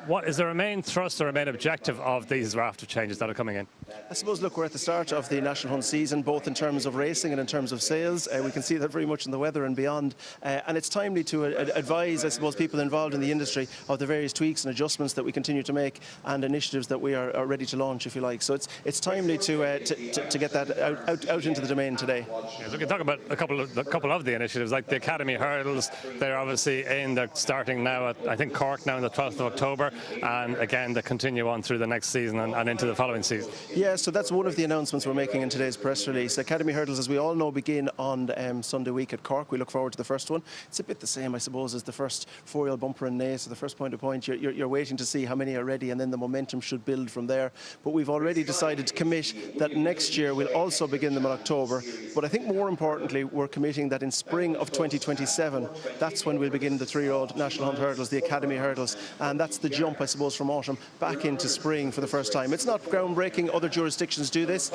What is the main thrust or the main objective of these raft of changes that are coming in? I suppose, look, we're at the start of the National Hunt season, both in terms of racing and in terms of sales. We can see that very much in the weather and beyond. And it's timely to advise, I suppose, people involved in the industry of the various tweaks and adjustments that we continue to make and initiatives that we are ready to launch, if you like. So it's timely to get that out into the domain today. Yeah, so we can talk about a couple of the initiatives, like the Academy Hurdles. They're obviously they're starting now at, I think, Cork now on the 12th of October, and again they continue on through the next season and into the following season. Yeah, so that's one of the announcements we're making in today's press release. Academy Hurdles, as we all know, begin on Sunday week at Cork. We look forward to the first one. It's a bit the same, I suppose, as the first four-wheel bumper and nace, so the first point to point. You're waiting to see how many are ready, and then the momentum should build from there. But we've already decided to commit that next year we'll also begin them in October. But I think more importantly, we're committing that in spring of 2027, that's when we'll begin the three-year-old National Hunt Hurdles, the Academy Hurdles, and that's the jump, I suppose, from autumn back into spring for the first time. It's not groundbreaking. Other jurisdictions do this.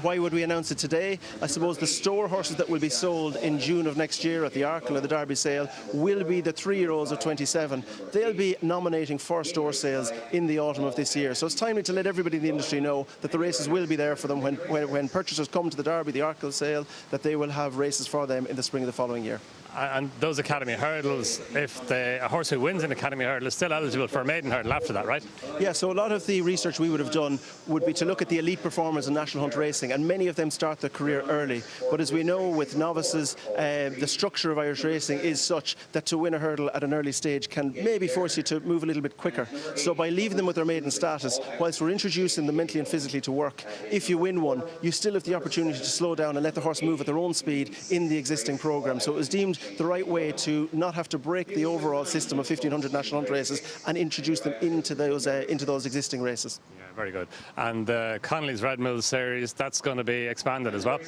Why would we announce it today? I suppose the store horses that will be sold in June of next year at the Arkle or the Derby sale will be the three-year-olds of 27. They'll be nominating for store sales in the autumn of this year. So it's timely to let everybody in the industry know that the races will be there for them when purchasers come to the Derby, the Arkle sale, that they will have races for them in the spring of the following year. And those Academy Hurdles, if a horse who wins an Academy Hurdle is still eligible for a maiden hurdle after that, right? Yeah, so a lot of the research we would have done would be to look at the elite performers in National Hunt racing, and many of them start their career early. But as we know, with novices, the structure of Irish racing is such that to win a hurdle at an early stage can maybe force you to move a little bit quicker. So by leaving them with their maiden status, whilst we're introducing them mentally and physically to work, if you win one, you still have the opportunity to slow down and let the horse move at their own speed in the existing programme. So it was deemed the right way to not have to break the overall system of 1,500 National Hunt races and introduce them into those existing races. Yeah, very good. And Connolly's Red Mills series, that's going to be expanded as well?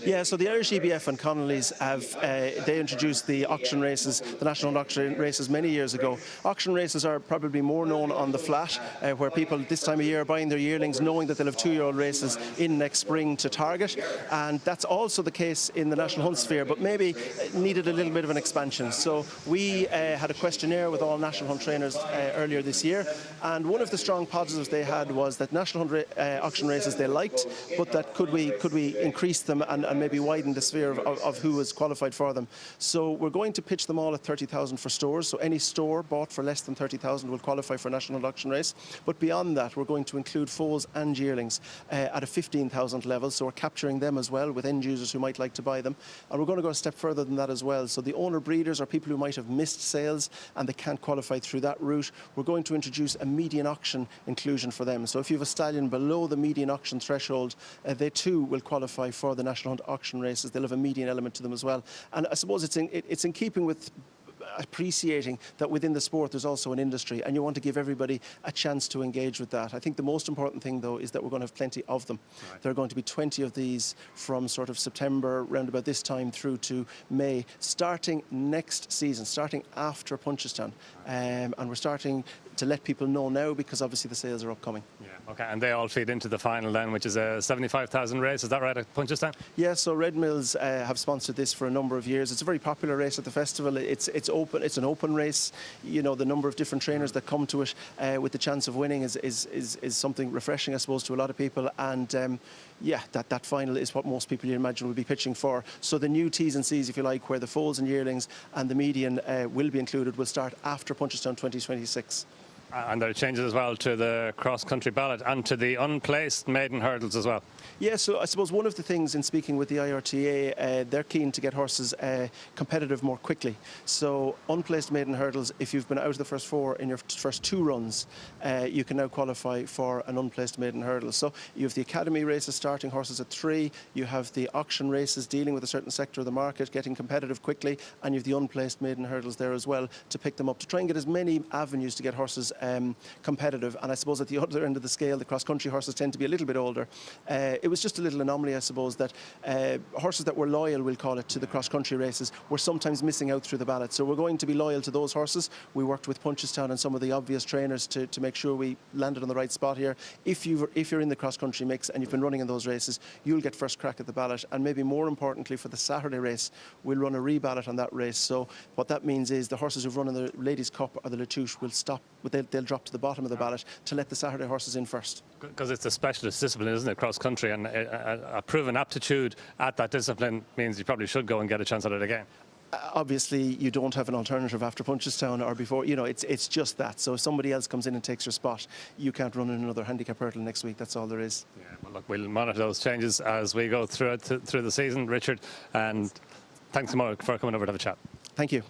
Yeah, so the Irish EBF and Connolly's they introduced the auction races, the National Hunt auction races, many years ago. Auction races are probably more known on the flat, where people this time of year are buying their yearlings knowing that they'll have two-year-old races in next spring to target, and that's also the case in the National Hunt sphere, but maybe needed a little bit of an expansion. So we had a questionnaire with all National Hunt trainers earlier this year, and one of the strong positives they had was that National Hunt auction races they liked, but that could we increase them and maybe widen the sphere of who was qualified for them. So we're going to pitch them all at 30,000 for stores, so any store bought for less than 30,000 will qualify for a National Hunt auction race. But beyond that, we're going to include foals and yearlings at a 15,000 level, so we're capturing them as well with end users who might like to buy them, and we're going to go a step further than that as well. So the owner breeders or people who might have missed sales and they can't qualify through that route, we're going to introduce a median auction inclusion for them. So if you have a stallion below the median auction threshold, they too will qualify for the National Hunt auction races. They'll have a median element to them as well. And I suppose it's in keeping with appreciating that within the sport there's also an industry, and you want to give everybody a chance to engage with that. I think the most important thing though is that we're going to have plenty of them. Right. There are going to be 20 of these from sort of September round about this time through to May, starting next season, starting after Punchestown, and we're starting to let people know now because obviously the sales are upcoming. Yeah, okay, and they all feed into the final then, which is a 75,000 race, is that right, at Punchestown? Yeah, so Red Mills have sponsored this for a number of years. It's a very popular race at the festival. It's open. It's an open race. You know, the number of different trainers that come to it with the chance of winning is something refreshing, I suppose, to a lot of people. And yeah, that final is what most people, you imagine, will be pitching for. So the new T's and C's, if you like, where the foals and yearlings and the median will be included, will start after Punchestown 2026. And there are changes as well to the cross-country ballot and to the unplaced maiden hurdles as well. Yeah, so I suppose one of the things in speaking with the IRTA, they're keen to get horses competitive more quickly. So unplaced maiden hurdles, if you've been out of the first four in your first two runs, you can now qualify for an unplaced maiden hurdle. So you have the academy races starting horses at 3, you have the auction races dealing with a certain sector of the market, getting competitive quickly, and you have the unplaced maiden hurdles there as well to pick them up, to try and get as many avenues to get horses competitive. And I suppose at the other end of the scale, the cross-country horses tend to be a little bit older. It was just a little anomaly, I suppose, that horses that were loyal, we'll call it, to the cross-country races were sometimes missing out through the ballot. So we're going to be loyal to those horses. We worked with Punchestown and some of the obvious trainers to make sure we landed on the right spot here. If you're in the cross-country mix and you've been running in those races, you'll get first crack at the ballot. And maybe more importantly, for the Saturday race, we'll run a reballot on that race. So what that means is the horses who've run in the Ladies' Cup or the Latouche will stop. they'll drop to the bottom of the ballot to let the Saturday horses in first. Because it's a specialist discipline, isn't it, cross country, and a proven aptitude at that discipline means you probably should go and get a chance at it again. Obviously, you don't have an alternative after Punchestown or before. It's just that. So if somebody else comes in and takes your spot, you can't run in another handicap hurdle next week. That's all there is. Yeah, well, look, we'll monitor those changes as we go through the season, Richard. And thanks so much for coming over to have a chat. Thank you.